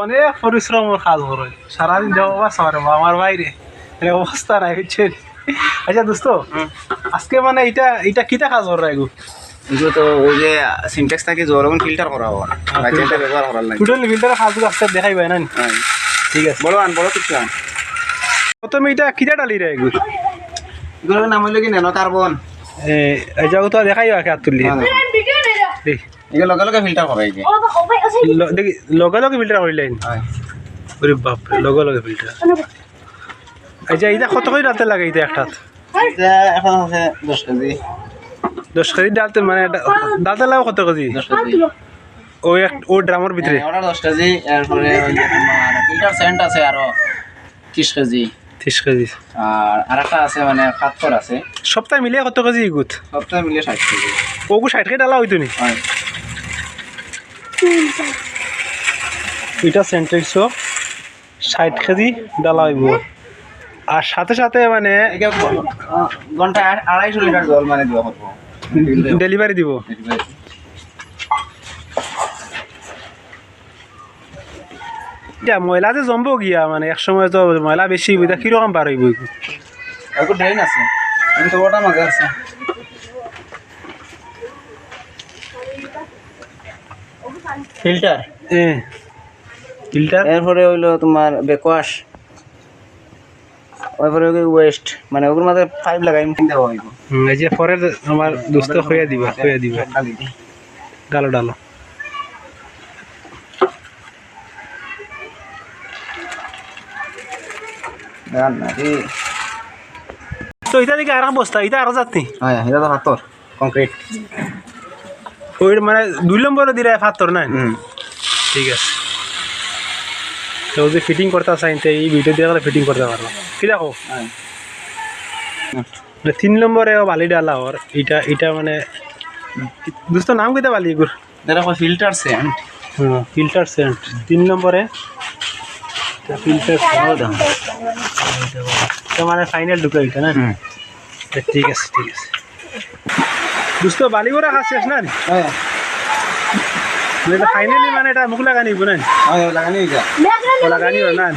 অনেক পরিশ্রমের কাজ করে সারাদিন দেওয়া সরে আমার বাইরে অবস্থা নাই বুঝছেন। আচ্ছা দোস্ত আজকে মানে এটা এটা কিটা কাজ করে এগু এগুলো তো ওই যে সিনটেক্স থাকে জোরগুন ফিল্টার করা হয় রাইজারটা ব্যবহার করার লাগে টোটালি ফিল্টারের কাজগুলো আজকে দেখাইবে না নি? হ্যাঁ ঠিক আছে বড় কিছু আন প্রথমে এটা কিটা ডালি রে এগু এগুলোর নাম হইলো কি ন্যানো কার্বন এই যাও তো দেখাইবা কে হাত তুললি দেখ এগুলো লগে লগে ফিল্টার করা হইছে দেখি লগে লগে ফিল্টার করিলেন হ্যাঁ ওরে বাপরে লগে লগে ফিল্টার। আচ্ছা এটা কত করে রাতে লাগে এটা একটাত এটা এখন আছে 10 কেজি 10 কেজি ডালতে মানে ডালতে লাগে কত কেজি 10 কেজি ওই ও ড্রামের ভিতরে ওটা 10 কেজি এরপরে ওই যে তোমার ফিল্টার সেন্ট আছে আরো 30 কেজি 30 কেজি আর আরেকটা আছে মানে পাথর আছে সপ্তাহে মিলিয়ে কত কেজি ইগুত সবটা মিলিয়ে 60 কেজি ওগু 60 কেজি ডালা হইতো নি হয় এটা সেন্টেক্সও 60 কেজি ডালা হইব আর সাথে সাথে মানে এটা ঘন্টায় 250 লিটার জল মানে দেওয়া হবে ডেলিভারি দিব। এটা ময়লা যে জমবো গিয়া মানে এক সময় তো ময়লা বেশি হইব এটা কিরকম বার হইব এগু একটু ড্রেন আছে কিন্তু ওটা মাঝে আছে ফিল্টার ফিল্টার এরপরে হইলো তোমার বেকওয়াশ ওইপরে ওয়েস্ট মানে ওগুলোর মধ্যে পাইপ লাগাই দেওয়া হইব এই যে পরে আমার দোস্ত হইয়া দিবা ডালো ডালো তো এটা দিকে আর বস্তা এটা আরো যাত্রী হ্যাঁ এটা তো পাথর কংক্রিট ওই মানে 2 নম্বরে দিলে পাথর নাই ঠিক আছে তো যে ফিটিং করতে চাইতে এই ভিডিও দিয়ে গেলে ফিটিং করতে পারবো কি দেখো হ্যাঁ 3 নম্বরে বালি ডালা ওর এটা এটা মানে দোস্ত নাম কইতে বালি এগুর দেখো ফিল্টার সেন্ট হ্যাঁ ফিল্টার সেন্ট 3 নম্বরে ফিল্টার মানে ফাইনাল ঢুকে এটা না ঠিক আছে দোস্ত বালি করে কাজ শেষ না হ্যাঁ ফাইনালি মানে এটা মুখ লাগানি না হ্যাঁ লাগানি যা লাগানি না